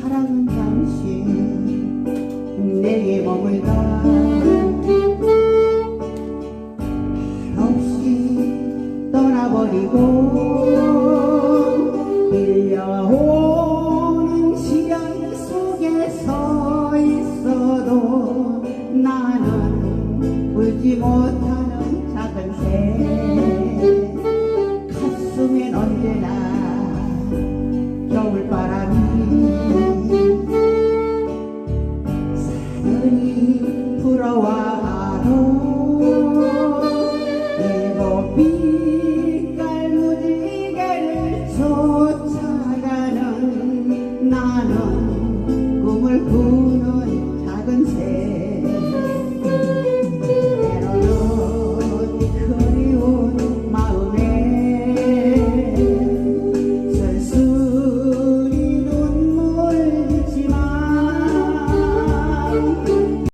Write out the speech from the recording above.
사랑은 잠시 내게 머물다 없이 떠나버리고 밀려오는 시련 속에 서 있어도 나는 울지 못하는 작은 새 가슴엔 언제나 겨울바람이 사들이 불어와도 일곱 빛깔 무지개를 쫓아가는 나는 꿈을 꾸는 작은 새